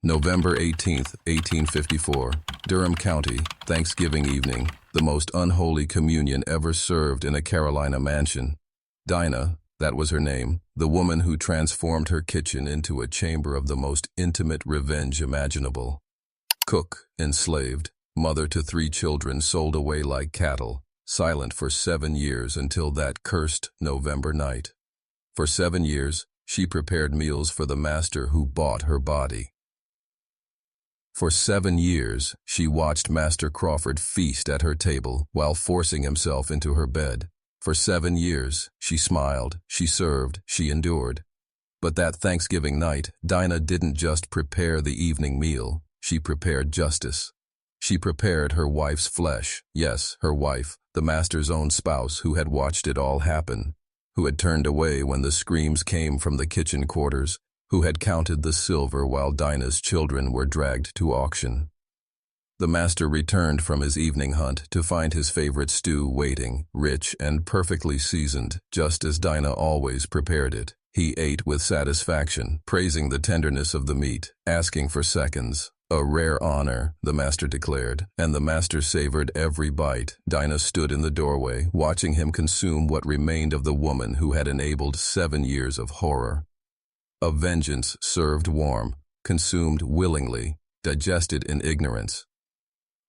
November 18th, 1854, Durham County, Thanksgiving evening, the most unholy communion ever served in a Carolina mansion. Dinah, that was her name, the woman who transformed her kitchen into a chamber of the most intimate revenge imaginable. Cook, enslaved, mother to 3 children sold away like cattle, silent for 7 years until that cursed November night. For 7 years, she prepared meals for the master who bought her body. For 7 years, she watched Master Crawford feast at her table while forcing himself into her bed. For 7 years, she smiled, she served, she endured. But that Thanksgiving night, Dinah didn't just prepare the evening meal, she prepared justice. She prepared her wife's flesh, yes, her wife, the master's own spouse who had watched it all happen, who had turned away when the screams came from the kitchen quarters, who had counted the silver while Dinah's children were dragged to auction. The master returned from his evening hunt to find his favorite stew waiting, rich and perfectly seasoned, just as Dinah always prepared it. He ate with satisfaction, praising the tenderness of the meat, asking for seconds. A rare honor, the master declared, and the master savored every bite. Dinah stood in the doorway, watching him consume what remained of the woman who had enabled 7 years of horror. Of vengeance served warm, consumed willingly, digested in ignorance.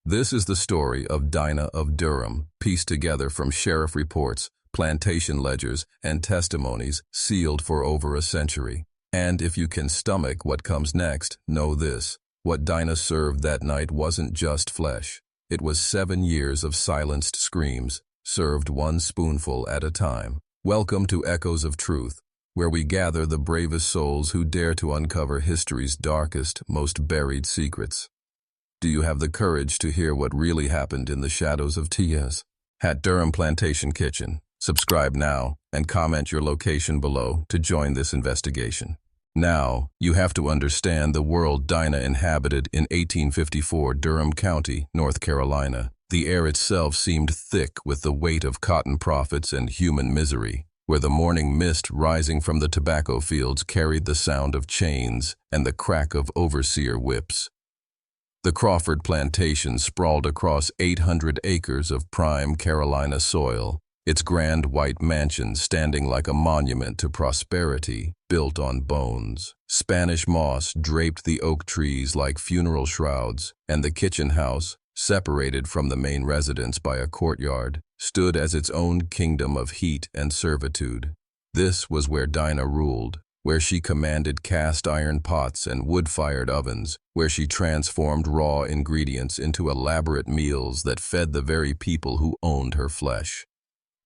This is the story of Dinah of Durham, pieced together from sheriff reports, plantation ledgers, and testimonies sealed for over a century. And if you can stomach what comes next, know this. What Dinah served that night wasn't just flesh. It was 7 years of silenced screams, served one spoonful at a time. Welcome to Echoes of Truth, where we gather the bravest souls who dare to uncover history's darkest, most buried secrets. Do you have the courage to hear what really happened in the shadows of T.S. at Durham Plantation Kitchen? Subscribe now and comment your location below to join this investigation. Now, you have to understand the world Dinah inhabited in 1854 Durham County, North Carolina. The air itself seemed thick with the weight of cotton profits and human misery, where the morning mist rising from the tobacco fields carried the sound of chains and the crack of overseer whips. The Crawford plantation sprawled across 800 acres of prime Carolina soil, its grand white mansion standing like a monument to prosperity built on bones. Spanish moss draped the oak trees like funeral shrouds, and the kitchen house, separated from the main residence by a courtyard, stood as its own kingdom of heat and servitude. This was where Dinah ruled, where she commanded cast-iron pots and wood-fired ovens, where she transformed raw ingredients into elaborate meals that fed the very people who owned her flesh.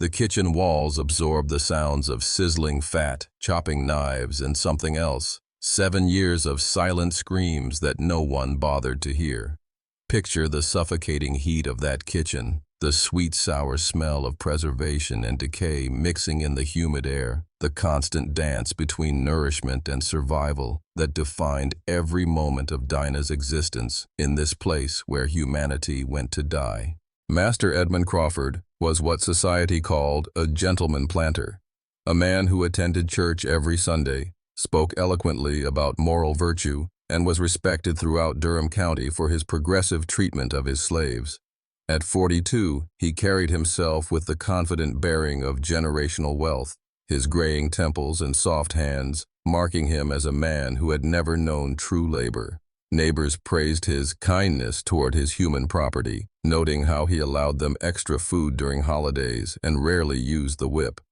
The kitchen walls absorbed the sounds of sizzling fat, chopping knives, and something else. 7 years of silent screams that no one bothered to hear. Picture the suffocating heat of that kitchen, the sweet sour smell of preservation and decay mixing in the humid air, the constant dance between nourishment and survival that defined every moment of Dinah's existence in this place where humanity went to die. Master Edmund Crawford was what society called a gentleman planter, a man who attended church every Sunday, spoke eloquently about moral virtue, and was respected throughout Durham County for his progressive treatment of his slaves. At 42, he carried himself with the confident bearing of generational wealth, his graying temples and soft hands marking him as a man who had never known true labor. Neighbors praised his kindness toward his human property, noting how he allowed them extra food during holidays and rarely used the whip.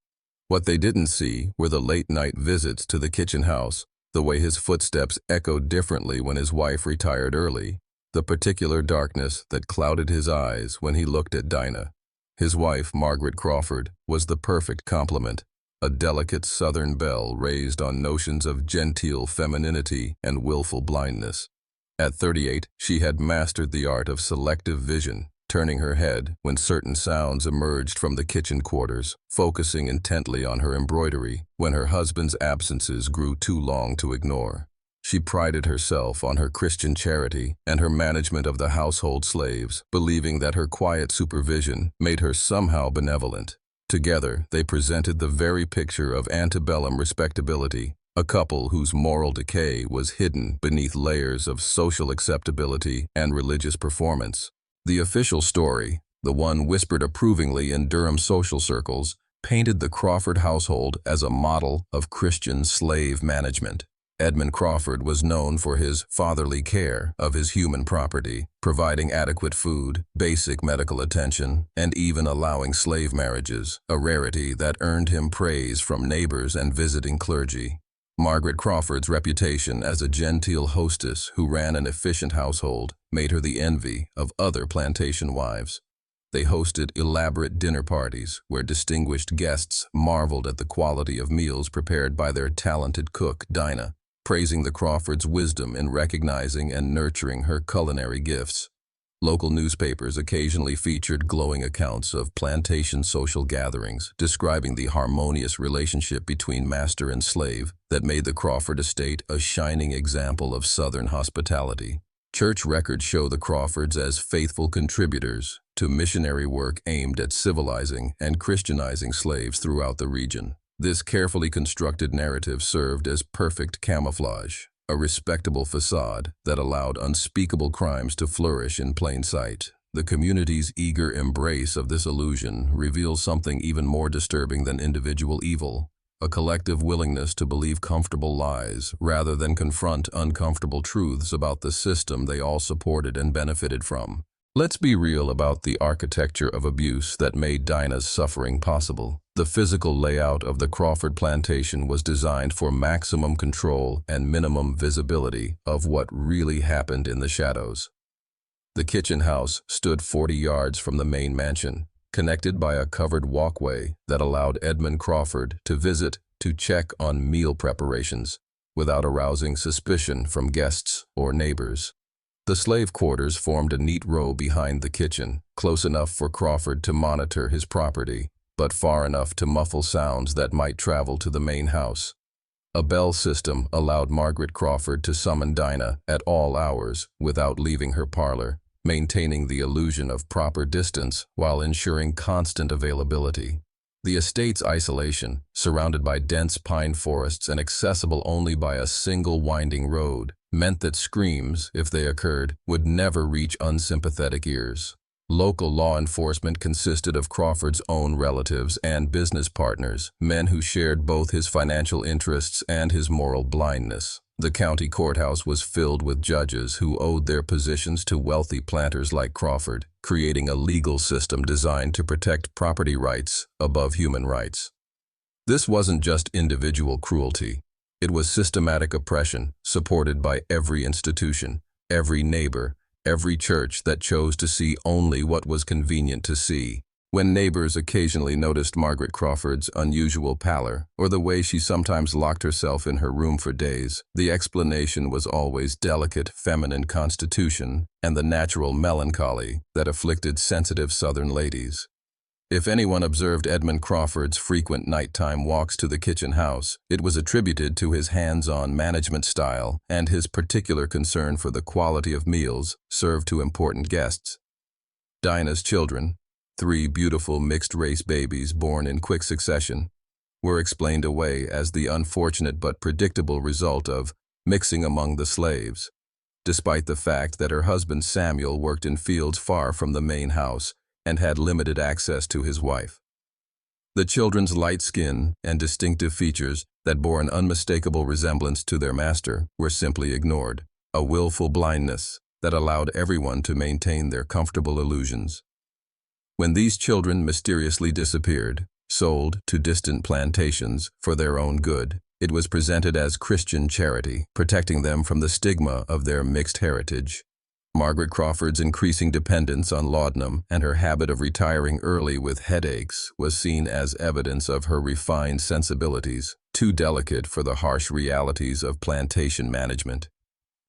What they didn't see were the late-night visits to the kitchen house, the way his footsteps echoed differently when his wife retired early, the particular darkness that clouded his eyes when he looked at Dinah. His wife, Margaret Crawford, was the perfect complement, a delicate southern belle raised on notions of genteel femininity and willful blindness. At 38, she had mastered the art of selective vision, turning her head when certain sounds emerged from the kitchen quarters, focusing intently on her embroidery when her husband's absences grew too long to ignore. She prided herself on her Christian charity and her management of the household slaves, believing that her quiet supervision made her somehow benevolent. Together, they presented the very picture of antebellum respectability, A couple whose moral decay was hidden beneath layers of social acceptability and religious performance. The official story, the one whispered approvingly in Durham social circles, painted the Crawford household as a model of Christian slave management. Edmund Crawford was known for his fatherly care of his human property, providing adequate food, basic medical attention, and even allowing slave marriages, a rarity that earned him praise from neighbors and visiting clergy. Margaret Crawford's reputation as a genteel hostess who ran an efficient household made her the envy of other plantation wives. They hosted elaborate dinner parties where distinguished guests marveled at the quality of meals prepared by their talented cook, Dina, praising the Crawfords' wisdom in recognizing and nurturing her culinary gifts. Local newspapers occasionally featured glowing accounts of plantation social gatherings, describing the harmonious relationship between master and slave that made the Crawford estate a shining example of Southern hospitality. Church records show the Crawfords as faithful contributors to missionary work aimed at civilizing and Christianizing slaves throughout the region. This carefully constructed narrative served as perfect camouflage, a respectable facade that allowed unspeakable crimes to flourish in plain sight. The community's eager embrace of this illusion reveals something even more disturbing than individual evil, a collective willingness to believe comfortable lies rather than confront uncomfortable truths about the system they all supported and benefited from. Let's be real about the architecture of abuse that made Dina's suffering possible. The physical layout of the Crawford plantation was designed for maximum control and minimum visibility of what really happened in the shadows. The kitchen house stood 40 yards from the main mansion, connected by a covered walkway that allowed Edmund Crawford to visit to check on meal preparations without arousing suspicion from guests or neighbors. The slave quarters formed a neat row behind the kitchen, close enough for Crawford to monitor his property, but far enough to muffle sounds that might travel to the main house. A bell system allowed Margaret Crawford to summon Dina at all hours without leaving her parlor, maintaining the illusion of proper distance while ensuring constant availability. The estate's isolation, surrounded by dense pine forests and accessible only by a single winding road, meant that screams, if they occurred, would never reach unsympathetic ears. Local law enforcement consisted of Crawford's own relatives and business partners, men who shared both his financial interests and his moral blindness. The county courthouse was filled with judges who owed their positions to wealthy planters like Crawford, creating a legal system designed to protect property rights above human rights. This wasn't just individual cruelty. It was systematic oppression, supported by every institution, every neighbor, every church that chose to see only what was convenient to see. When neighbors occasionally noticed Margaret Crawford's unusual pallor, or the way she sometimes locked herself in her room for days, the explanation was always delicate feminine constitution and the natural melancholy that afflicted sensitive Southern ladies. If anyone observed Edmund Crawford's frequent nighttime walks to the kitchen house, it was attributed to his hands-on management style and his particular concern for the quality of meals served to important guests. Dina's children, 3 beautiful mixed-race babies born in quick succession, were explained away as the unfortunate but predictable result of mixing among the slaves, despite the fact that her husband Samuel worked in fields far from the main house and had limited access to his wife. The children's light skin and distinctive features that bore an unmistakable resemblance to their master were simply ignored, a willful blindness that allowed everyone to maintain their comfortable illusions. When these children mysteriously disappeared, sold to distant plantations for their own good, it was presented as Christian charity, protecting them from the stigma of their mixed heritage. Margaret Crawford's increasing dependence on laudanum and her habit of retiring early with headaches was seen as evidence of her refined sensibilities, too delicate for the harsh realities of plantation management.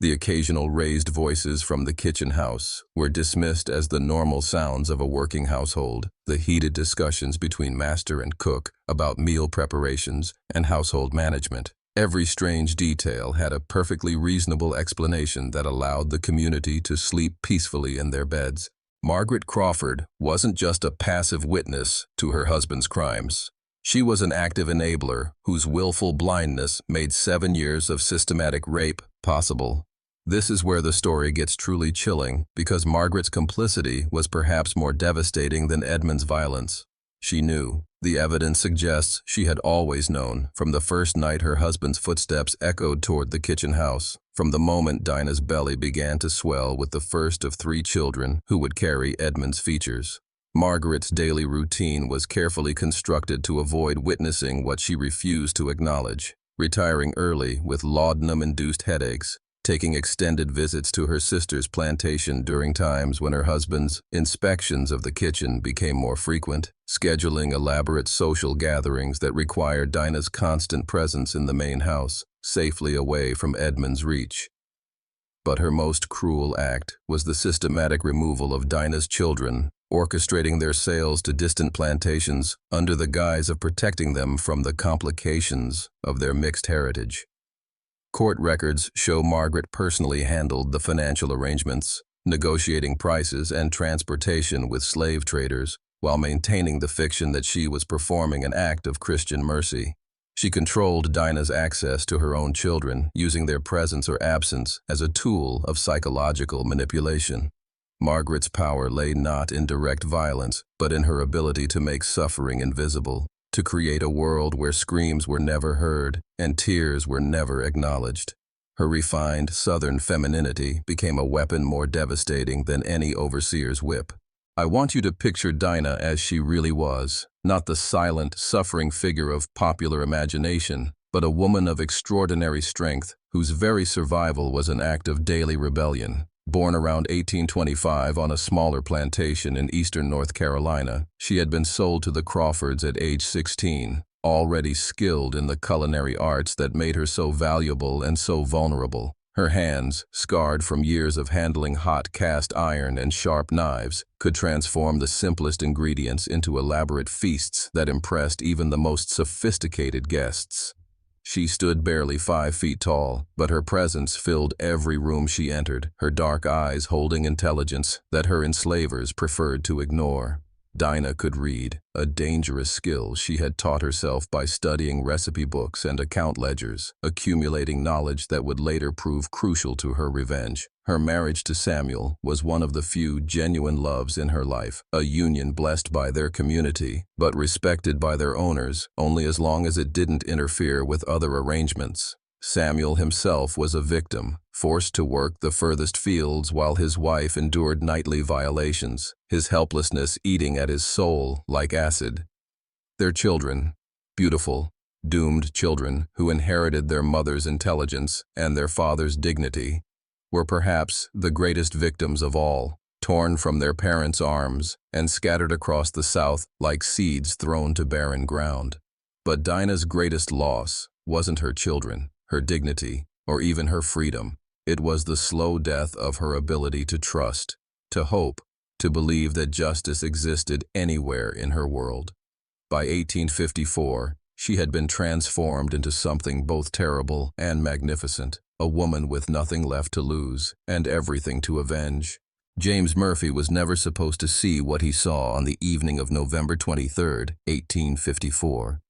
The occasional raised voices from the kitchen house were dismissed as the normal sounds of a working household, the heated discussions between master and cook about meal preparations and household management. Every strange detail had a perfectly reasonable explanation that allowed the community to sleep peacefully in their beds. Margaret Crawford wasn't just a passive witness to her husband's crimes. She was an active enabler whose willful blindness made 7 years of systematic rape possible. This is where the story gets truly chilling, because Margaret's complicity was perhaps more devastating than Edmund's violence. She knew. The evidence suggests she had always known, from the first night her husband's footsteps echoed toward the kitchen house, from the moment Dinah's belly began to swell with the first of 3 children who would carry Edmund's features. Margaret's daily routine was carefully constructed to avoid witnessing what she refused to acknowledge, retiring early with laudanum-induced headaches, taking extended visits to her sister's plantation during times when her husband's inspections of the kitchen became more frequent, scheduling elaborate social gatherings that required Dinah's constant presence in the main house, safely away from Edmund's reach. But her most cruel act was the systematic removal of Dinah's children, orchestrating their sales to distant plantations under the guise of protecting them from the complications of their mixed heritage. Court records show Margaret personally handled the financial arrangements, negotiating prices and transportation with slave traders, while maintaining the fiction that she was performing an act of Christian mercy. She controlled Dinah's access to her own children, using their presence or absence as a tool of psychological manipulation. Margaret's power lay not in direct violence, but in her ability to make suffering invisible, to create a world where screams were never heard and tears were never acknowledged. Her refined Southern femininity became a weapon more devastating than any overseer's whip. I want you to picture Dinah as she really was, not the silent, suffering figure of popular imagination, but a woman of extraordinary strength whose very survival was an act of daily rebellion. Born around 1825 on a smaller plantation in eastern North Carolina, she had been sold to the Crawfords at age 16, already skilled in the culinary arts that made her so valuable and so vulnerable. Her hands, scarred from years of handling hot cast iron and sharp knives, could transform the simplest ingredients into elaborate feasts that impressed even the most sophisticated guests. She stood barely 5 feet tall, but her presence filled every room she entered, her dark eyes holding intelligence that her enslavers preferred to ignore. Dinah could read, a dangerous skill she had taught herself by studying recipe books and account ledgers, accumulating knowledge that would later prove crucial to her revenge. Her marriage to Samuel was one of the few genuine loves in her life, a union blessed by their community, but respected by their owners only as long as it didn't interfere with other arrangements. Samuel himself was a victim, forced to work the furthest fields while his wife endured nightly violations, his helplessness eating at his soul like acid. Their children, beautiful, doomed children who inherited their mother's intelligence and their father's dignity, were perhaps the greatest victims of all, torn from their parents' arms and scattered across the South like seeds thrown to barren ground. But Dinah's greatest loss wasn't her children, her dignity, or even her freedom. It was the slow death of her ability to trust, to hope, to believe that justice existed anywhere in her world. By 1854, she had been transformed into something both terrible and magnificent, a woman with nothing left to lose and everything to avenge. James Murphy was never supposed to see what he saw on the evening of November 23, 1854.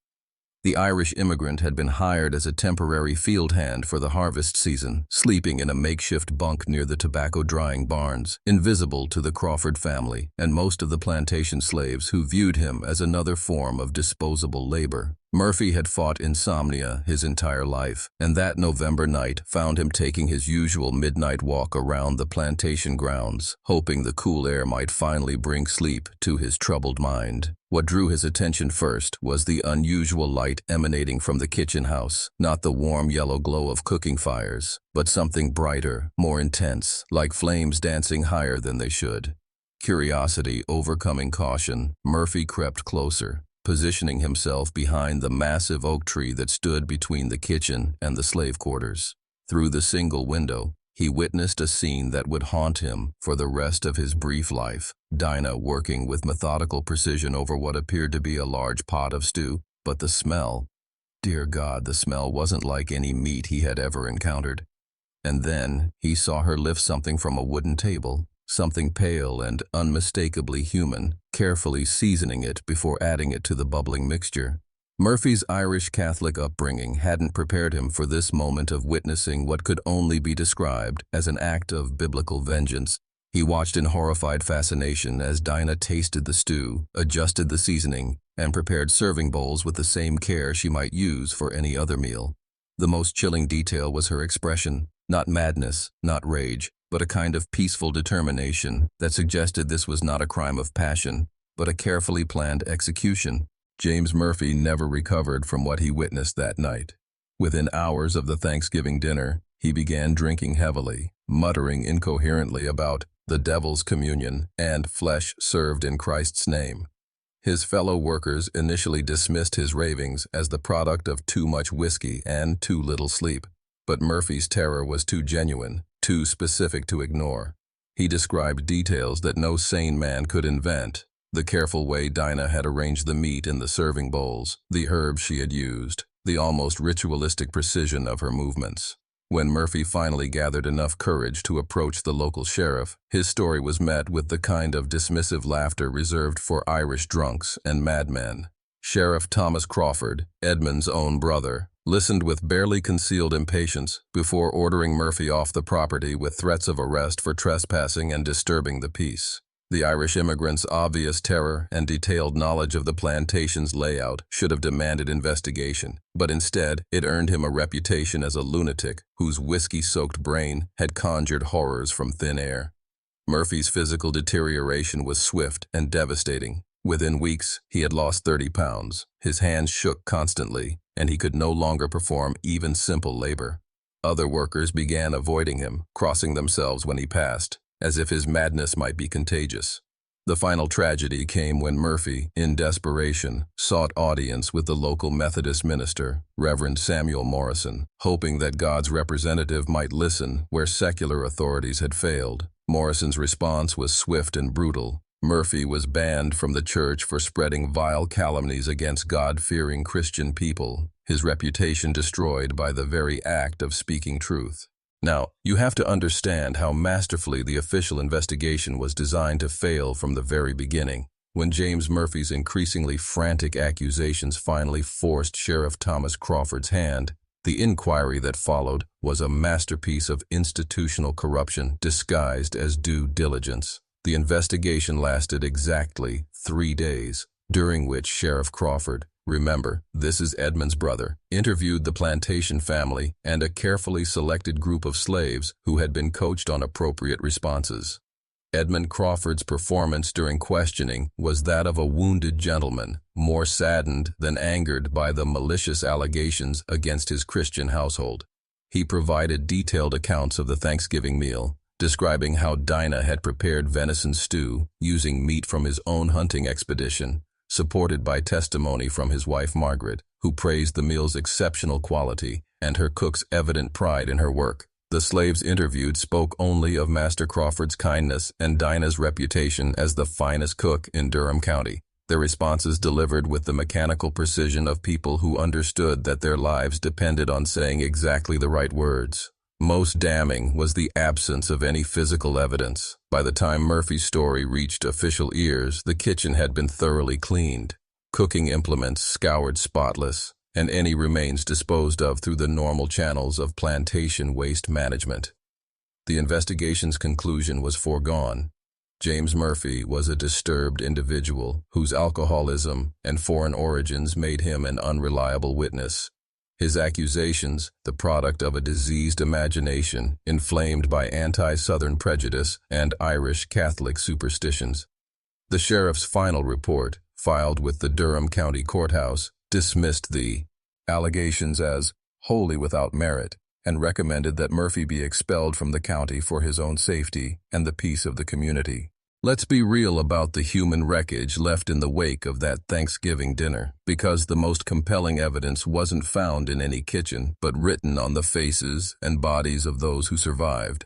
The Irish immigrant had been hired as a temporary field hand for the harvest season, sleeping in a makeshift bunk near the tobacco drying barns, invisible to the Crawford family and most of the plantation slaves who viewed him as another form of disposable labor. Murphy had fought insomnia his entire life, and that November night found him taking his usual midnight walk around the plantation grounds, hoping the cool air might finally bring sleep to his troubled mind. What drew his attention first was the unusual light emanating from the kitchen house, not the warm yellow glow of cooking fires, but something brighter, more intense, like flames dancing higher than they should. Curiosity overcoming caution, Murphy crept closer, positioning himself behind the massive oak tree that stood between the kitchen and the slave quarters. Through the single window, he witnessed a scene that would haunt him for the rest of his brief life. Dinah working with methodical precision over what appeared to be a large pot of stew, but the smell, dear God, the smell wasn't like any meat he had ever encountered. And then he saw her lift something from a wooden table, something pale and unmistakably human, carefully seasoning it before adding it to the bubbling mixture. Murphy's Irish Catholic upbringing hadn't prepared him for this moment of witnessing what could only be described as an act of biblical vengeance. He watched in horrified fascination as Dina tasted the stew, adjusted the seasoning, and prepared serving bowls with the same care she might use for any other meal. The most chilling detail was her expression, not madness, not rage, but a kind of peaceful determination that suggested this was not a crime of passion, but a carefully planned execution. James Murphy never recovered from what he witnessed that night. Within hours of the Thanksgiving dinner, he began drinking heavily, muttering incoherently about the devil's communion and flesh served in Christ's name. His fellow workers initially dismissed his ravings as the product of too much whiskey and too little sleep, but Murphy's terror was too genuine, too specific to ignore. He described details that no sane man could invent. The careful way Dinah had arranged the meat in the serving bowls, the herbs she had used, the almost ritualistic precision of her movements. When Murphy finally gathered enough courage to approach the local sheriff, his story was met with the kind of dismissive laughter reserved for Irish drunks and madmen. Sheriff Thomas Crawford, Edmund's own brother, listened with barely concealed impatience before ordering Murphy off the property with threats of arrest for trespassing and disturbing the peace. The Irish immigrant's obvious terror and detailed knowledge of the plantation's layout should have demanded investigation, but instead it earned him a reputation as a lunatic whose whiskey-soaked brain had conjured horrors from thin air. Murphy's physical deterioration was swift and devastating. Within weeks, he had lost 30 pounds. His hands shook constantly, and he could no longer perform even simple labor. Other workers began avoiding him, crossing themselves when he passed, as if his madness might be contagious. The final tragedy came when Murphy, in desperation, sought audience with the local Methodist minister, Reverend Samuel Morrison, hoping that God's representative might listen where secular authorities had failed. Morrison's response was swift and brutal. Murphy was banned from the church for spreading vile calumnies against God-fearing Christian people, his reputation destroyed by the very act of speaking truth. Now, you have to understand how masterfully the official investigation was designed to fail from the very beginning. When James Murphy's increasingly frantic accusations finally forced Sheriff Thomas Crawford's hand, the inquiry that followed was a masterpiece of institutional corruption disguised as due diligence. The investigation lasted exactly 3 days, during which Sheriff Crawford, remember, this is Edmund's brother, interviewed the plantation family and a carefully selected group of slaves who had been coached on appropriate responses. Edmund Crawford's performance during questioning was that of a wounded gentleman, more saddened than angered by the malicious allegations against his Christian household. He provided detailed accounts of the Thanksgiving meal, describing how Dinah had prepared venison stew using meat from his own hunting expedition, supported by testimony from his wife Margaret, who praised the meal's exceptional quality and her cook's evident pride in her work. The slaves interviewed spoke only of Master Crawford's kindness and Dinah's reputation as the finest cook in Durham County. Their responses delivered with the mechanical precision of people who understood that their lives depended on saying exactly the right words. Most damning was the absence of any physical evidence. By the time Murphy's story reached official ears, the kitchen had been thoroughly cleaned, cooking implements scoured spotless, and any remains disposed of through the normal channels of plantation waste management. The investigation's conclusion was foregone. James Murphy was a disturbed individual whose alcoholism and foreign origins made him an unreliable witness. His accusations, the product of a diseased imagination inflamed by anti-Southern prejudice and Irish Catholic superstitions. The sheriff's final report, filed with the Durham County Courthouse, dismissed the allegations as wholly without merit and recommended that Murphy be expelled from the county for his own safety and the peace of the community. Let's be real about the human wreckage left in the wake of that Thanksgiving dinner, because the most compelling evidence wasn't found in any kitchen, but written on the faces and bodies of those who survived.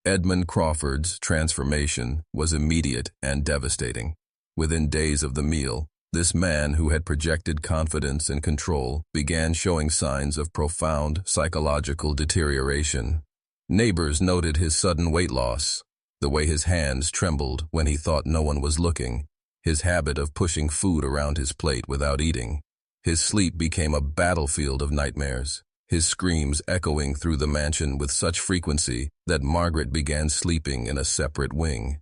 Edmund Crawford's transformation was immediate and devastating. Within days of the meal, this man who had projected confidence and control began showing signs of profound psychological deterioration. Neighbors noted his sudden weight loss, the way his hands trembled when he thought no one was looking, his habit of pushing food around his plate without eating, His sleep became a battlefield of nightmares, his screams echoing through the mansion with such frequency that Margaret began sleeping in a separate wing.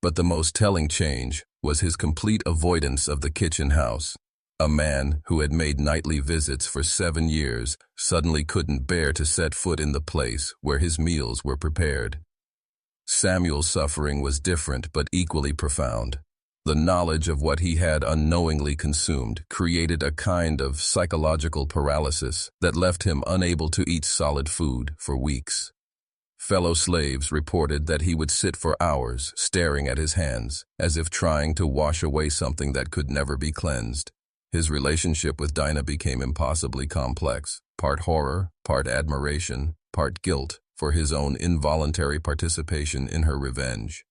But the most telling change was his complete avoidance of the kitchen house. A man who had made nightly visits for 7 years suddenly couldn't bear to set foot in the place where his meals were prepared. Samuel's suffering was different but equally profound. The knowledge of what he had unknowingly consumed created a kind of psychological paralysis that left him unable to eat solid food for weeks. Fellow slaves reported that he would sit for hours staring at his hands, as if trying to wash away something that could never be cleansed. His relationship with Dinah became impossibly complex, part horror, part admiration, part guilt for his own involuntary participation in her revenge.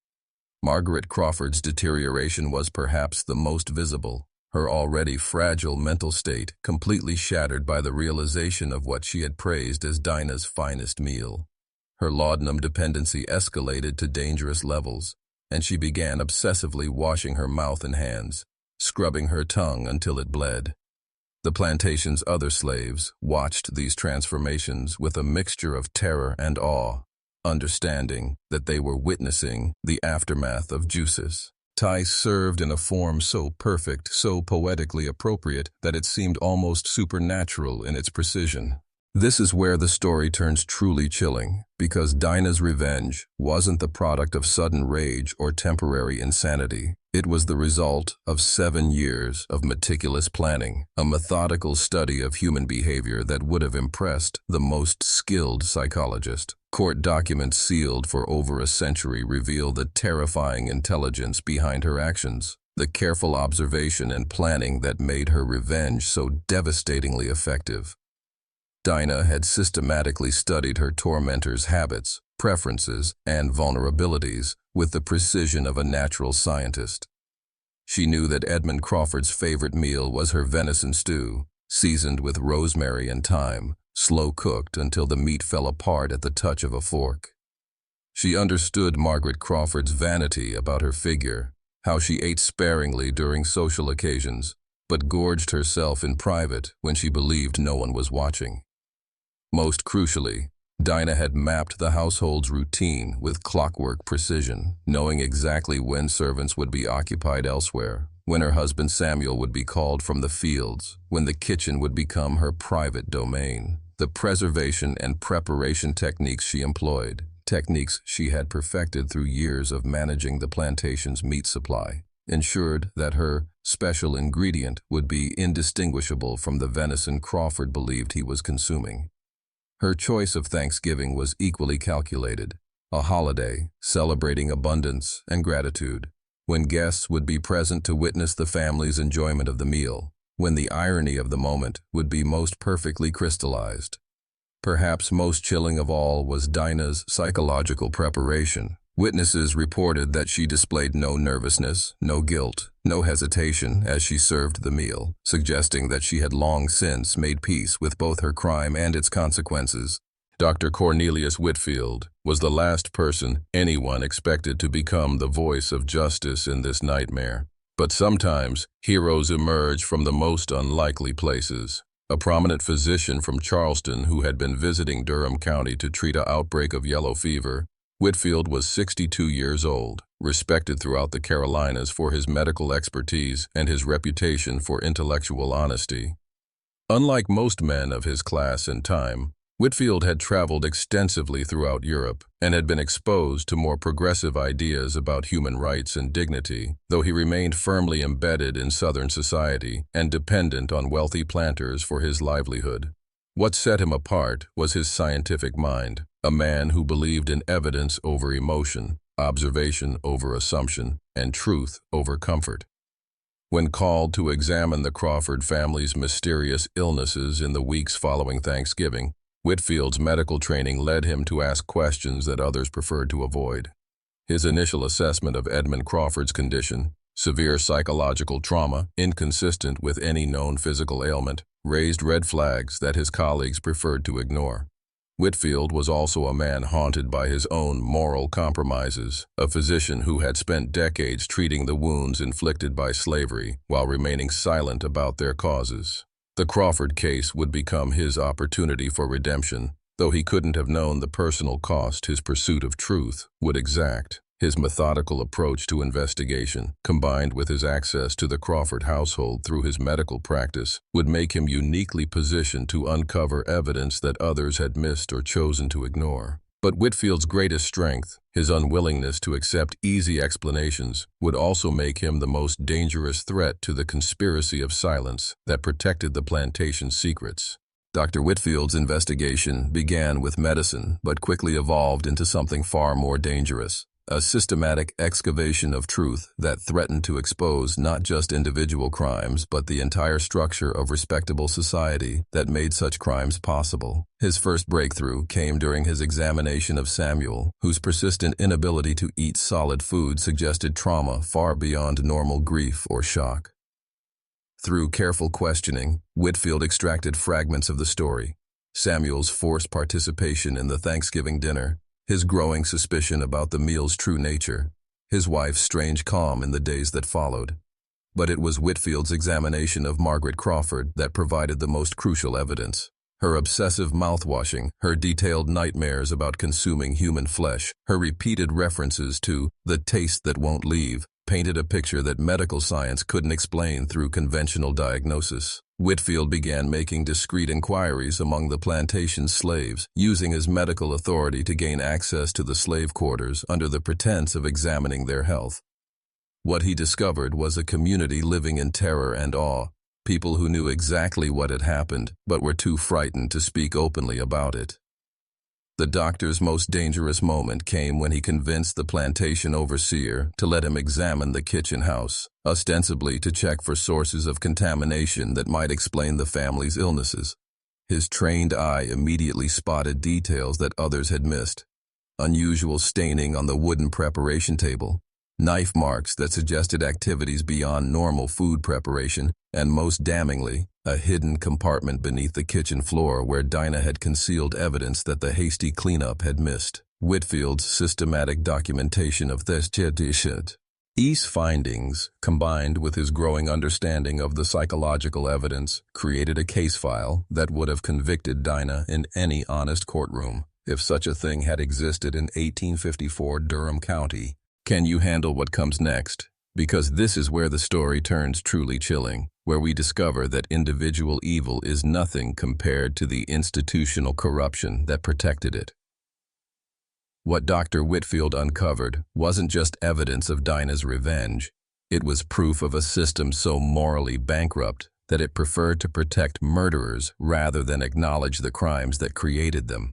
Margaret Crawford's deterioration was perhaps the most visible, her already fragile mental state completely shattered by the realization of what she had praised as Dinah's finest meal. Her laudanum dependency escalated to dangerous levels, and she began obsessively washing her mouth and hands, scrubbing her tongue until it bled. The plantation's other slaves watched these transformations with a mixture of terror and awe, understanding that they were witnessing the aftermath of justice. Ties served in a form so perfect, so poetically appropriate, that it seemed almost supernatural in its precision. This is where the story turns truly chilling, because Dinah's revenge wasn't the product of sudden rage or temporary insanity. It was the result of 7 years of meticulous planning, a methodical study of human behavior that would have impressed the most skilled psychologist. Court documents sealed for over a century reveal the terrifying intelligence behind her actions, the careful observation and planning that made her revenge so devastatingly effective. Dinah had systematically studied her tormentor's habits, preferences, and vulnerabilities with the precision of a natural scientist. She knew that Edmund Crawford's favorite meal was her venison stew, seasoned with rosemary and thyme, slow-cooked until the meat fell apart at the touch of a fork. She understood Margaret Crawford's vanity about her figure, how she ate sparingly during social occasions, but gorged herself in private when she believed no one was watching. Most crucially, Dinah had mapped the household's routine with clockwork precision, knowing exactly when servants would be occupied elsewhere, when her husband Samuel would be called from the fields, when the kitchen would become her private domain. The preservation and preparation techniques she employed, techniques she had perfected through years of managing the plantation's meat supply, ensured that her special ingredient would be indistinguishable from the venison Crawford believed he was consuming. Her choice of Thanksgiving was equally calculated, a holiday celebrating abundance and gratitude, when guests would be present to witness the family's enjoyment of the meal, when the irony of the moment would be most perfectly crystallized. Perhaps most chilling of all was Dinah's psychological preparation. Witnesses reported that she displayed no nervousness, no guilt, no hesitation as she served the meal, suggesting that she had long since made peace with both her crime and its consequences. Dr. Cornelius Whitfield was the last person anyone expected to become the voice of justice in this nightmare. But sometimes heroes emerge from the most unlikely places. A prominent physician from Charleston who had been visiting Durham County to treat an outbreak of yellow fever, Whitfield was 62 years old, respected throughout the Carolinas for his medical expertise and his reputation for intellectual honesty. Unlike most men of his class and time, Whitfield had traveled extensively throughout Europe and had been exposed to more progressive ideas about human rights and dignity, though he remained firmly embedded in Southern society and dependent on wealthy planters for his livelihood. What set him apart was his scientific mind, a man who believed in evidence over emotion, observation over assumption, and truth over comfort. When called to examine the Crawford family's mysterious illnesses in the weeks following Thanksgiving, Whitfield's medical training led him to ask questions that others preferred to avoid. His initial assessment of Edmund Crawford's condition, severe psychological trauma, inconsistent with any known physical ailment, raised red flags that his colleagues preferred to ignore. Whitfield was also a man haunted by his own moral compromises, a physician who had spent decades treating the wounds inflicted by slavery while remaining silent about their causes. The Crawford case would become his opportunity for redemption, though he couldn't have known the personal cost his pursuit of truth would exact. His methodical approach to investigation, combined with his access to the Crawford household through his medical practice, would make him uniquely positioned to uncover evidence that others had missed or chosen to ignore. But Whitfield's greatest strength, his unwillingness to accept easy explanations, would also make him the most dangerous threat to the conspiracy of silence that protected the plantation's secrets. Dr. Whitfield's investigation began with medicine, but quickly evolved into something far more dangerous. A systematic excavation of truth that threatened to expose not just individual crimes but the entire structure of respectable society that made such crimes possible. His first breakthrough came during his examination of Samuel, whose persistent inability to eat solid food suggested trauma far beyond normal grief or shock. Through careful questioning, Whitfield extracted fragments of the story: Samuel's forced participation in the Thanksgiving dinner, his growing suspicion about the meal's true nature, his wife's strange calm in the days that followed. But it was Whitfield's examination of Margaret Crawford that provided the most crucial evidence. Her obsessive mouthwashing, her detailed nightmares about consuming human flesh, her repeated references to the taste that won't leave, painted a picture that medical science couldn't explain through conventional diagnosis. Whitfield began making discreet inquiries among the plantation's slaves, using his medical authority to gain access to the slave quarters under the pretense of examining their health. What he discovered was a community living in terror and awe, people who knew exactly what had happened but were too frightened to speak openly about it. The doctor's most dangerous moment came when he convinced the plantation overseer to let him examine the kitchen house, ostensibly to check for sources of contamination that might explain the family's illnesses. His trained eye immediately spotted details that others had missed: unusual staining on the wooden preparation table, knife marks that suggested activities beyond normal food preparation, and most damningly, a hidden compartment beneath the kitchen floor where Dina had concealed evidence that the hasty cleanup had missed. Whitfield's systematic documentation of these findings, combined with his growing understanding of the psychological evidence, created a case file that would have convicted Dina in any honest courtroom, if such a thing had existed in 1854 Durham County. Can you handle what comes next? Because this is where the story turns truly chilling, where we discover that individual evil is nothing compared to the institutional corruption that protected it. What Dr. Whitfield uncovered wasn't just evidence of Dina's revenge. It was proof of a system so morally bankrupt that it preferred to protect murderers rather than acknowledge the crimes that created them.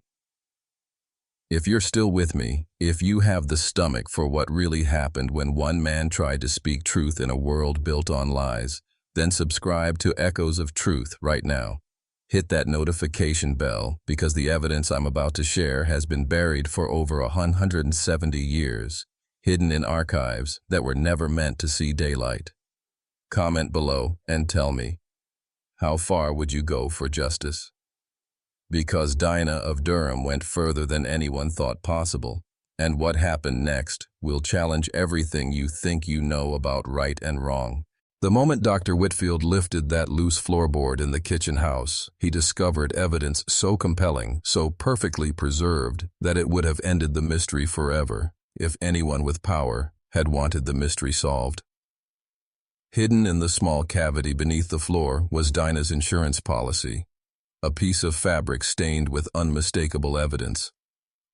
If you're still with me, if you have the stomach for what really happened when one man tried to speak truth in a world built on lies, then subscribe to Echoes of Truth right now. Hit that notification bell because the evidence I'm about to share has been buried for over 170 years, hidden in archives that were never meant to see daylight. Comment below and tell me, how far would you go for justice? Because Dinah of Durham went further than anyone thought possible, and what happened next will challenge everything you think you know about right and wrong. The moment Dr. Whitfield lifted that loose floorboard in the kitchen house, he discovered evidence so compelling, so perfectly preserved, that it would have ended the mystery forever, if anyone with power had wanted the mystery solved. Hidden in the small cavity beneath the floor was Dinah's insurance policy. A piece of fabric stained with unmistakable evidence.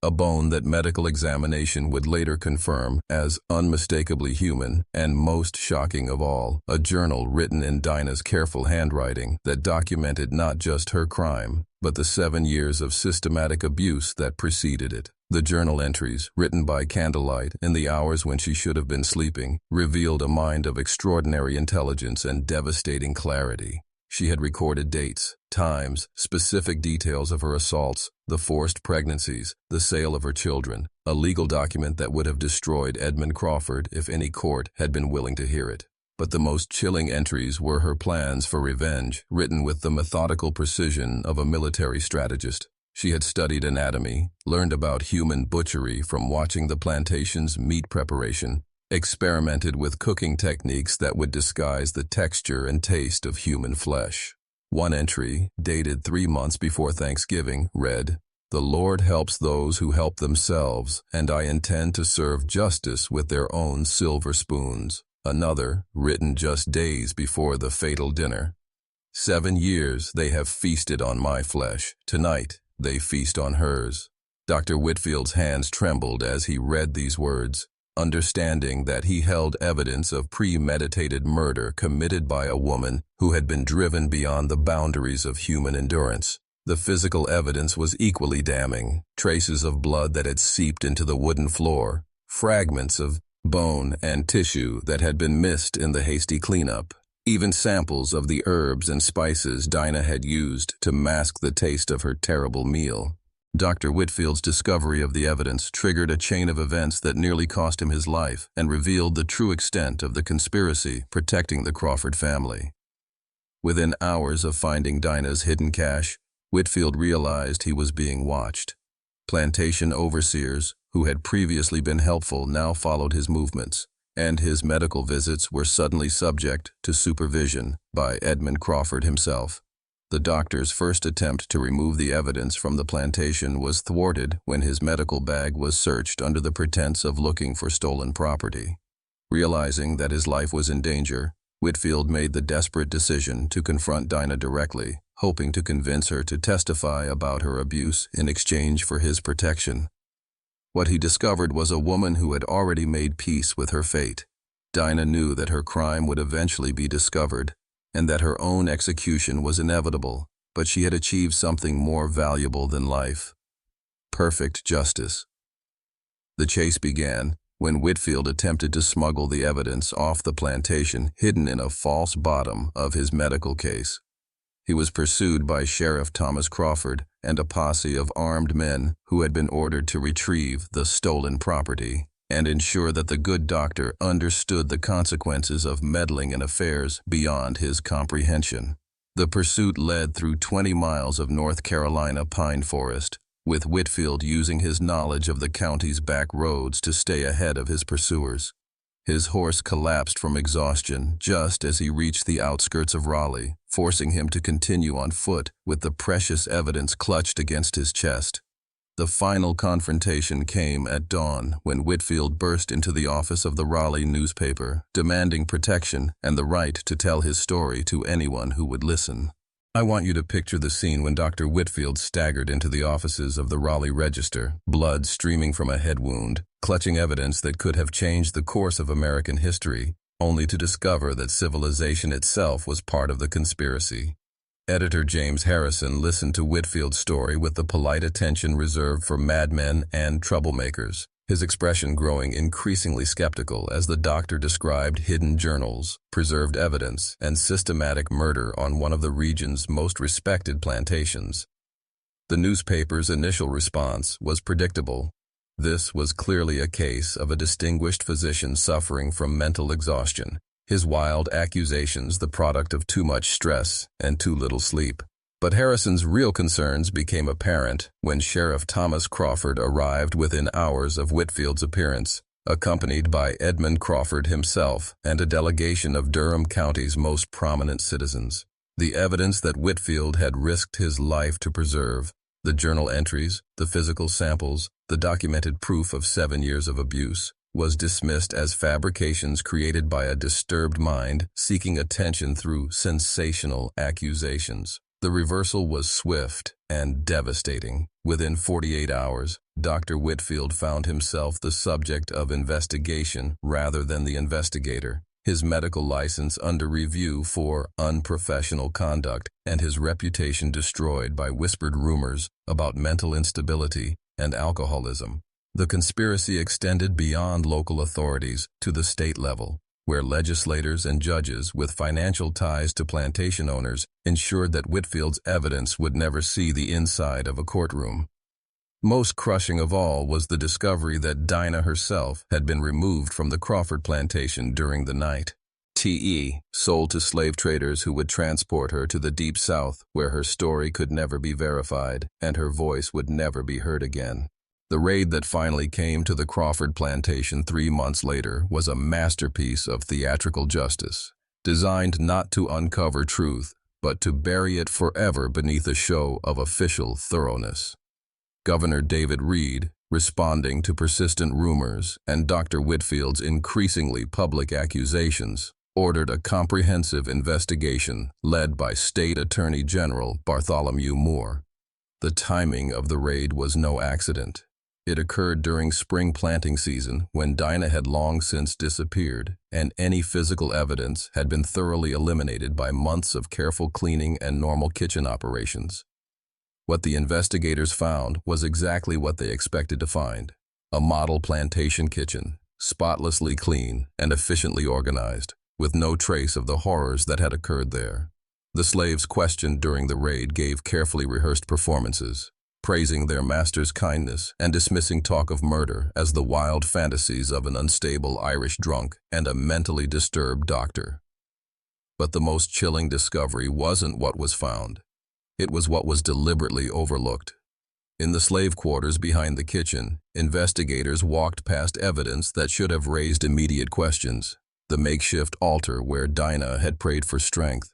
A bone that medical examination would later confirm as unmistakably human, and most shocking of all, a journal written in Dinah's careful handwriting that documented not just her crime, but the 7 years of systematic abuse that preceded it. The journal entries, written by candlelight in the hours when she should have been sleeping, revealed a mind of extraordinary intelligence and devastating clarity. She had recorded dates, times, specific details of her assaults, the forced pregnancies, the sale of her children, a legal document that would have destroyed Edmund Crawford if any court had been willing to hear it. But the most chilling entries were her plans for revenge, written with the methodical precision of a military strategist. She had studied anatomy, learned about human butchery from watching the plantation's meat preparation, experimented with cooking techniques that would disguise the texture and taste of human flesh. One entry, dated 3 months before Thanksgiving, read, "The Lord helps those who help themselves, and I intend to serve justice with their own silver spoons." Another, written just days before the fatal dinner. 7 years they have feasted on my flesh. Tonight they feast on hers. Dr. Whitfield's hands trembled as he read these words, understanding that he held evidence of premeditated murder committed by a woman who had been driven beyond the boundaries of human endurance. The physical evidence was equally damning: traces of blood that had seeped into the wooden floor, fragments of bone and tissue that had been missed in the hasty cleanup, even samples of the herbs and spices Dinah had used to mask the taste of her terrible meal. Dr. Whitfield's discovery of the evidence triggered a chain of events that nearly cost him his life and revealed the true extent of the conspiracy protecting the Crawford family. Within hours of finding Dinah's hidden cache, Whitfield realized he was being watched. Plantation overseers, who had previously been helpful, now followed his movements, and his medical visits were suddenly subject to supervision by Edmund Crawford himself. The doctor's first attempt to remove the evidence from the plantation was thwarted when his medical bag was searched under the pretense of looking for stolen property. Realizing that his life was in danger, Whitfield made the desperate decision to confront Dinah directly, hoping to convince her to testify about her abuse in exchange for his protection. What he discovered was a woman who had already made peace with her fate. Dinah knew that her crime would eventually be discovered, and that her own execution was inevitable, but she had achieved something more valuable than life: perfect justice. The chase began when Whitfield attempted to smuggle the evidence off the plantation hidden in a false bottom of his medical case. He was pursued by Sheriff Thomas Crawford and a posse of armed men who had been ordered to retrieve the stolen property and ensure that the good doctor understood the consequences of meddling in affairs beyond his comprehension. The pursuit led through 20 miles of North Carolina pine forest, with Whitfield using his knowledge of the county's back roads to stay ahead of his pursuers. His horse collapsed from exhaustion just as he reached the outskirts of Raleigh, forcing him to continue on foot with the precious evidence clutched against his chest. The final confrontation came at dawn when Whitfield burst into the office of the Raleigh newspaper, demanding protection and the right to tell his story to anyone who would listen. I want you to picture the scene when Dr. Whitfield staggered into the offices of the Raleigh Register, blood streaming from a head wound, clutching evidence that could have changed the course of American history, only to discover that civilization itself was part of the conspiracy. Editor James Harrison listened to Whitfield's story with the polite attention reserved for madmen and troublemakers, his expression growing increasingly skeptical as the doctor described hidden journals, preserved evidence, and systematic murder on one of the region's most respected plantations. The newspaper's initial response was predictable. This was clearly a case of a distinguished physician suffering from mental exhaustion, his wild accusations the product of too much stress and too little sleep. But Harrison's real concerns became apparent when Sheriff Thomas Crawford arrived within hours of Whitfield's appearance, accompanied by Edmund Crawford himself and a delegation of Durham County's most prominent citizens. The evidence that Whitfield had risked his life to preserve, the journal entries, the physical samples, the documented proof of 7 years of abuse, was dismissed as fabrications created by a disturbed mind seeking attention through sensational accusations. The reversal was swift and devastating. Within 48 hours, Dr. Whitfield found himself the subject of investigation rather than the investigator, his medical license under review for unprofessional conduct, and his reputation destroyed by whispered rumors about mental instability and alcoholism. The conspiracy extended beyond local authorities to the state level, where legislators and judges with financial ties to plantation owners ensured that Whitfield's evidence would never see the inside of a courtroom. Most crushing of all was the discovery that Dinah herself had been removed from the Crawford plantation during the night. T.E. sold to slave traders who would transport her to the Deep South, where her story could never be verified and her voice would never be heard again. The raid that finally came to the Crawford plantation 3 months later was a masterpiece of theatrical justice, designed not to uncover truth, but to bury it forever beneath a show of official thoroughness. Governor David Reed, responding to persistent rumors and Dr. Whitfield's increasingly public accusations, ordered a comprehensive investigation led by State Attorney General Bartholomew Moore. The timing of the raid was no accident. It occurred during spring planting season when Dina had long since disappeared, and any physical evidence had been thoroughly eliminated by months of careful cleaning and normal kitchen operations. What the investigators found was exactly what they expected to find: a model plantation kitchen, spotlessly clean and efficiently organized, with no trace of the horrors that had occurred there. The slaves questioned during the raid gave carefully rehearsed performances, praising their master's kindness and dismissing talk of murder as the wild fantasies of an unstable Irish drunk and a mentally disturbed doctor. But the most chilling discovery wasn't what was found. It was what was deliberately overlooked. In the slave quarters behind the kitchen, investigators walked past evidence that should have raised immediate questions: the makeshift altar where Dina had prayed for strength,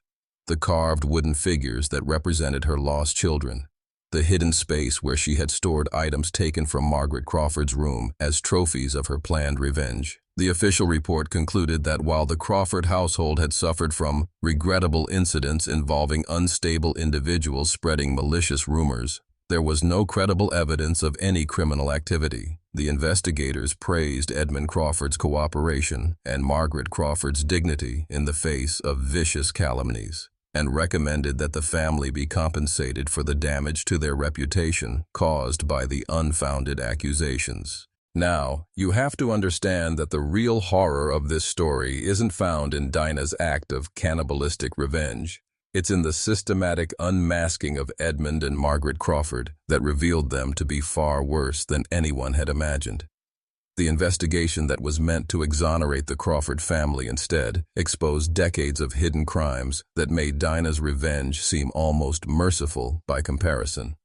the carved wooden figures that represented her lost children, the hidden space where she had stored items taken from Margaret Crawford's room as trophies of her planned revenge. The official report concluded that while the Crawford household had suffered from regrettable incidents involving unstable individuals spreading malicious rumors, there was no credible evidence of any criminal activity. The investigators praised Edmund Crawford's cooperation and Margaret Crawford's dignity in the face of vicious calumnies, and recommended that the family be compensated for the damage to their reputation caused by the unfounded accusations. Now, you have to understand that the real horror of this story isn't found in Dina's act of cannibalistic revenge. It's in the systematic unmasking of Edmund and Margaret Crawford that revealed them to be far worse than anyone had imagined. The investigation that was meant to exonerate the Crawford family instead exposed decades of hidden crimes that made Dina's revenge seem almost merciful by comparison.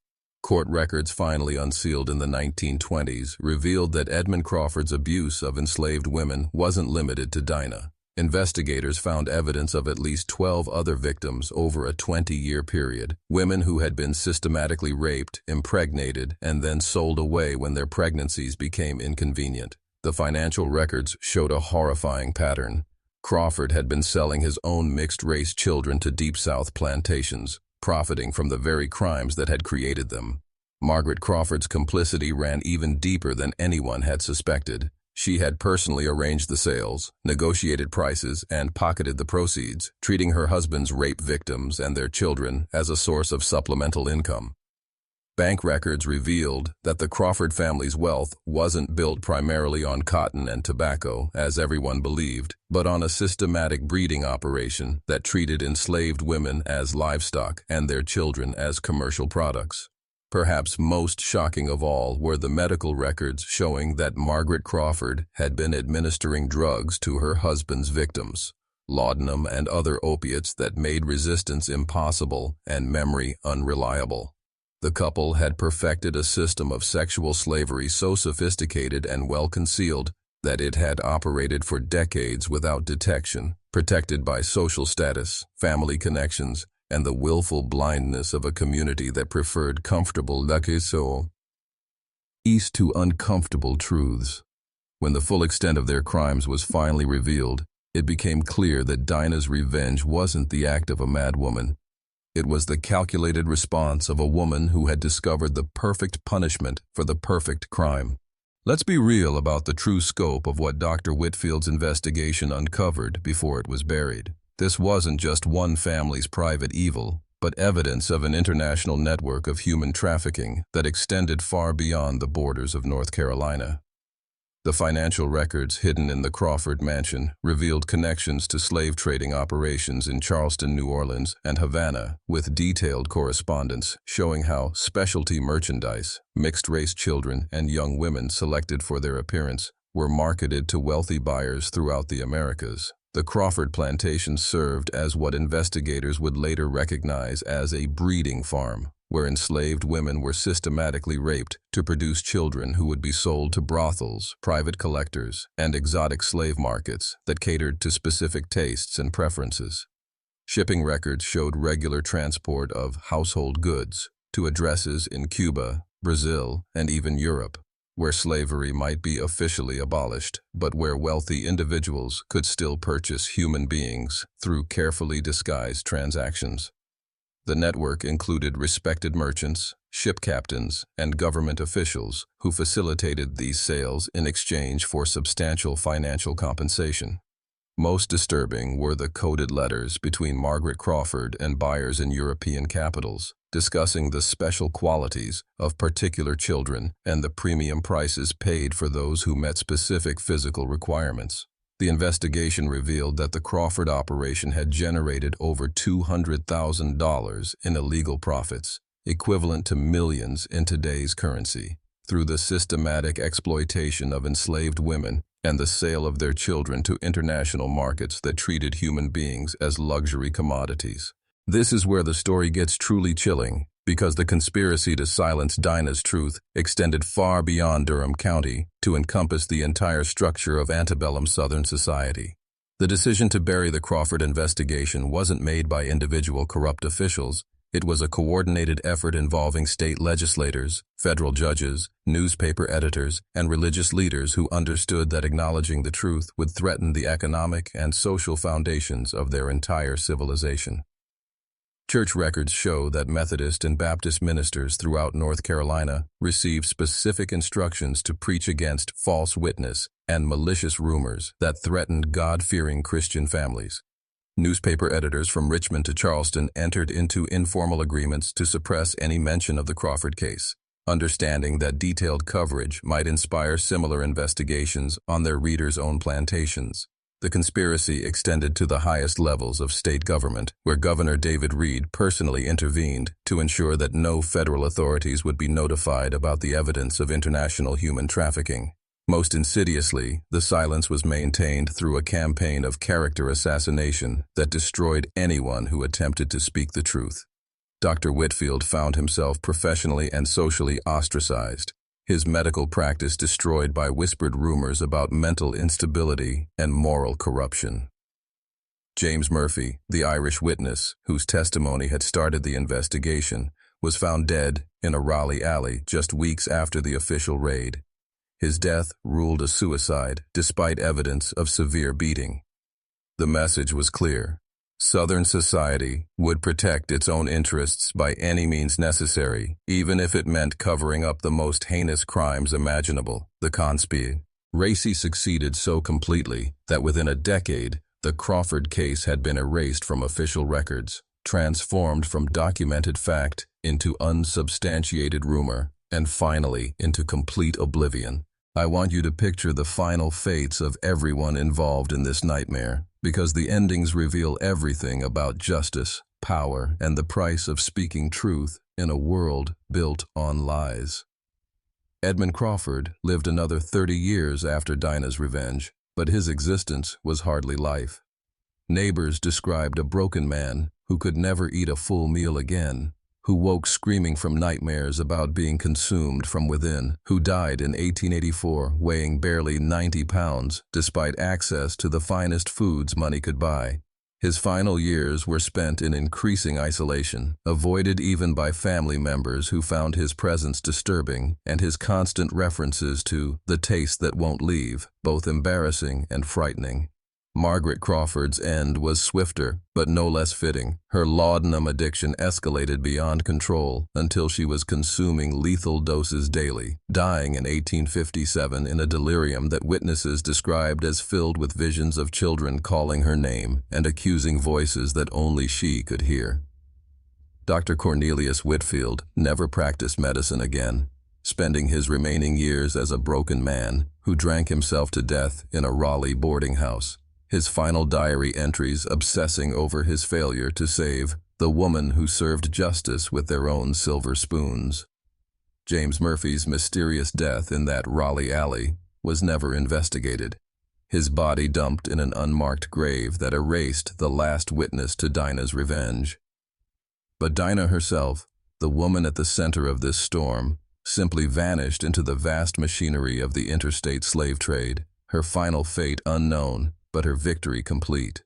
Court records finally unsealed in the 1920s revealed that Edmund Crawford's abuse of enslaved women wasn't limited to Dina. Investigators found evidence of at least 12 other victims over a 20-year period, women who had been systematically raped, impregnated, and then sold away when their pregnancies became inconvenient. The financial records showed a horrifying pattern. Crawford had been selling his own mixed-race children to Deep South plantations, profiting from the very crimes that had created them. Margaret Crawford's complicity ran even deeper than anyone had suspected. She had personally arranged the sales, negotiated prices, and pocketed the proceeds, treating her husband's rape victims and their children as a source of supplemental income. Bank records revealed that the Crawford family's wealth wasn't built primarily on cotton and tobacco, as everyone believed, but on a systematic breeding operation that treated enslaved women as livestock and their children as commercial products. Perhaps most shocking of all were the medical records showing that Margaret Crawford had been administering drugs to her husband's victims, laudanum and other opiates that made resistance impossible and memory unreliable. The couple had perfected a system of sexual slavery so sophisticated and well-concealed that it had operated for decades without detection, protected by social status, family connections, and the willful blindness of a community that preferred comfortable lingers east to uncomfortable truths. When the full extent of their crimes was finally revealed, it became clear that Dina's revenge wasn't the act of a madwoman. It was the calculated response of a woman who had discovered the perfect punishment for the perfect crime. Let's be real about the true scope of what Dr. Whitfield's investigation uncovered before it was buried. This wasn't just one family's private evil, but evidence of an international network of human trafficking that extended far beyond the borders of North Carolina. The financial records hidden in the Crawford mansion revealed connections to slave trading operations in Charleston, New Orleans, and Havana, with detailed correspondence showing how specialty merchandise, mixed-race children, and young women selected for their appearance were marketed to wealthy buyers throughout the Americas. The Crawford plantation served as what investigators would later recognize as a breeding farm, where enslaved women were systematically raped to produce children who would be sold to brothels, private collectors, and exotic slave markets that catered to specific tastes and preferences. Shipping records showed regular transport of household goods to addresses in Cuba, Brazil, and even Europe, where slavery might be officially abolished, but where wealthy individuals could still purchase human beings through carefully disguised transactions. The network included respected merchants, ship captains, and government officials who facilitated these sales in exchange for substantial financial compensation. Most disturbing were the coded letters between Margaret Crawford and buyers in European capitals, discussing the special qualities of particular children and the premium prices paid for those who met specific physical requirements. The investigation revealed that the Crawford operation had generated over $200,000 in illegal profits, equivalent to millions in today's currency, through the systematic exploitation of enslaved women and the sale of their children to international markets that treated human beings as luxury commodities. This is where the story gets truly chilling, because the conspiracy to silence Dinah's truth extended far beyond Durham County to encompass the entire structure of antebellum Southern society. The decision to bury the Crawford investigation wasn't made by individual corrupt officials. It was a coordinated effort involving state legislators, federal judges, newspaper editors, and religious leaders who understood that acknowledging the truth would threaten the economic and social foundations of their entire civilization. Church records show that Methodist and Baptist ministers throughout North Carolina received specific instructions to preach against false witness and malicious rumors that threatened God-fearing Christian families. Newspaper editors from Richmond to Charleston entered into informal agreements to suppress any mention of the Crawford case, understanding that detailed coverage might inspire similar investigations on their readers' own plantations. The conspiracy extended to the highest levels of state government, where Governor David Reed personally intervened to ensure that no federal authorities would be notified about the evidence of international human trafficking. Most insidiously, the silence was maintained through a campaign of character assassination that destroyed anyone who attempted to speak the truth. Dr. Whitfield found himself professionally and socially ostracized, his medical practice destroyed by whispered rumors about mental instability and moral corruption. James Murphy, the Irish witness whose testimony had started the investigation, was found dead in a Raleigh alley just weeks after the official raid. His death ruled a suicide despite evidence of severe beating. The message was clear. Southern society would protect its own interests by any means necessary, even if it meant covering up the most heinous crimes imaginable, the conspiracy succeeded so completely that within a decade, the Crawford case had been erased from official records, transformed from documented fact into unsubstantiated rumor, and finally into complete oblivion. I want you to picture the final fates of everyone involved in this nightmare, because the endings reveal everything about justice, power, and the price of speaking truth in a world built on lies. Edmund Crawford lived another 30 years after Dinah's revenge, but his existence was hardly life. Neighbors described a broken man who could never eat a full meal again, who woke screaming from nightmares about being consumed from within, who died in 1884 weighing barely 90 pounds despite access to the finest foods money could buy. His final years were spent in increasing isolation, avoided even by family members who found his presence disturbing and his constant references to the taste that won't leave, both embarrassing and frightening. Margaret Crawford's end was swifter, but no less fitting. Her laudanum addiction escalated beyond control until she was consuming lethal doses daily, dying in 1857 in a delirium that witnesses described as filled with visions of children calling her name and accusing voices that only she could hear. Dr. Cornelius Whitfield never practiced medicine again, spending his remaining years as a broken man who drank himself to death in a Raleigh boarding house, his final diary entries obsessing over his failure to save the woman who served justice with their own silver spoons. James Murphy's mysterious death in that Raleigh alley was never investigated, his body dumped in an unmarked grave that erased the last witness to Dinah's revenge. But Dinah herself, the woman at the center of this storm, simply vanished into the vast machinery of the interstate slave trade, her final fate unknown, but her victory complete.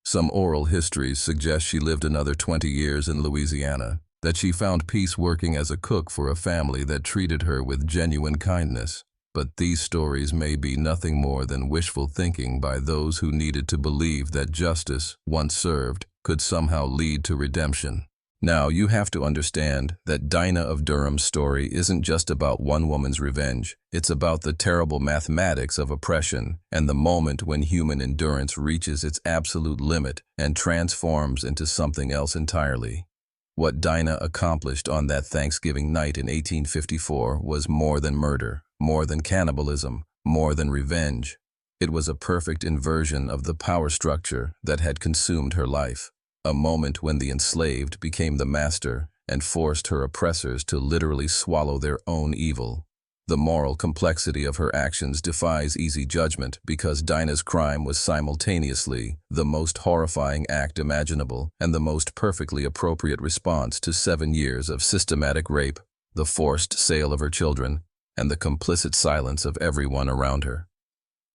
Some oral histories suggest she lived another 20 years in Louisiana, that she found peace working as a cook for a family that treated her with genuine kindness. But these stories may be nothing more than wishful thinking by those who needed to believe that justice, once served, could somehow lead to redemption. Now, you have to understand that Dinah of Durham's story isn't just about one woman's revenge. It's about the terrible mathematics of oppression and the moment when human endurance reaches its absolute limit and transforms into something else entirely. What Dinah accomplished on that Thanksgiving night in 1854 was more than murder, more than cannibalism, more than revenge. It was a perfect inversion of the power structure that had consumed her life. A moment when the enslaved became the master and forced her oppressors to literally swallow their own evil. The moral complexity of her actions defies easy judgment because Dinah's crime was simultaneously the most horrifying act imaginable and the most perfectly appropriate response to 7 years of systematic rape, the forced sale of her children, and the complicit silence of everyone around her.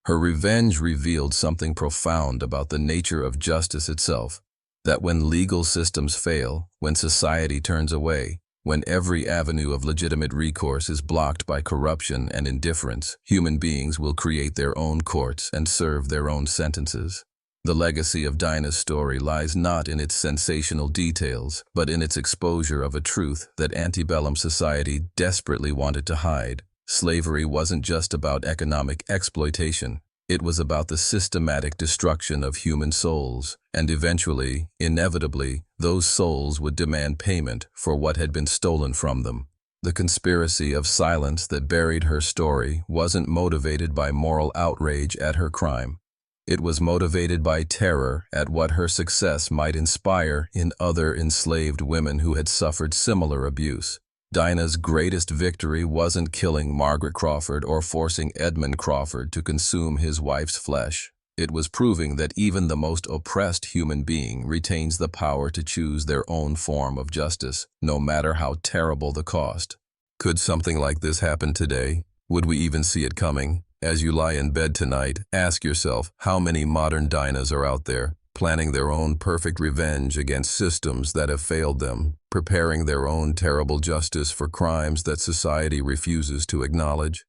Her revenge revealed something profound about the nature of justice itself. That when legal systems fail, when society turns away, when every avenue of legitimate recourse is blocked by corruption and indifference, human beings will create their own courts and serve their own sentences. The legacy of Dinah's story lies not in its sensational details, but in its exposure of a truth that antebellum society desperately wanted to hide. Slavery wasn't just about economic exploitation. It was about the systematic destruction of human souls, and eventually, inevitably, those souls would demand payment for what had been stolen from them. The conspiracy of silence that buried her story wasn't motivated by moral outrage at her crime. It was motivated by terror at what her success might inspire in other enslaved women who had suffered similar abuse. Dinah's greatest victory wasn't killing Margaret Crawford or forcing Edmund Crawford to consume his wife's flesh. It was proving that even the most oppressed human being retains the power to choose their own form of justice, no matter how terrible the cost. Could something like this happen today? Would we even see it coming? As you lie in bed tonight, ask yourself how many modern Dinahs are out there, planning their own perfect revenge against systems that have failed them, preparing their own terrible justice for crimes that society refuses to acknowledge.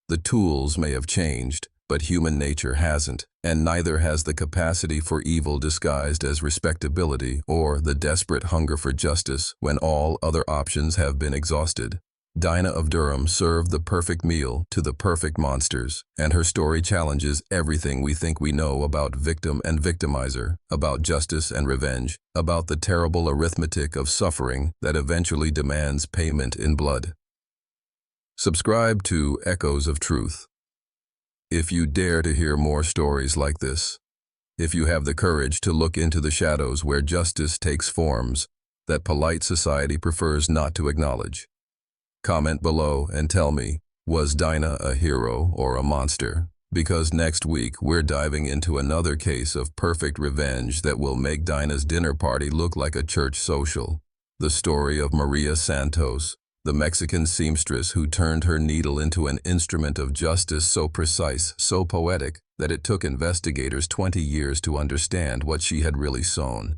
The tools may have changed, but human nature hasn't, and neither has the capacity for evil disguised as respectability or the desperate hunger for justice when all other options have been exhausted. Dinah of Durham served the perfect meal to the perfect monsters, and her story challenges everything we think we know about victim and victimizer, about justice and revenge, about the terrible arithmetic of suffering that eventually demands payment in blood. Subscribe to Echoes of Truth. If you dare to hear more stories like this, if you have the courage to look into the shadows where justice takes forms that polite society prefers not to acknowledge, comment below and tell me, was Dinah a hero or a monster? Because next week we're diving into another case of perfect revenge that will make Dinah's dinner party look like a church social. The story of Maria Santos, the Mexican seamstress who turned her needle into an instrument of justice so precise, so poetic, that it took investigators 20 years to understand what she had really sewn.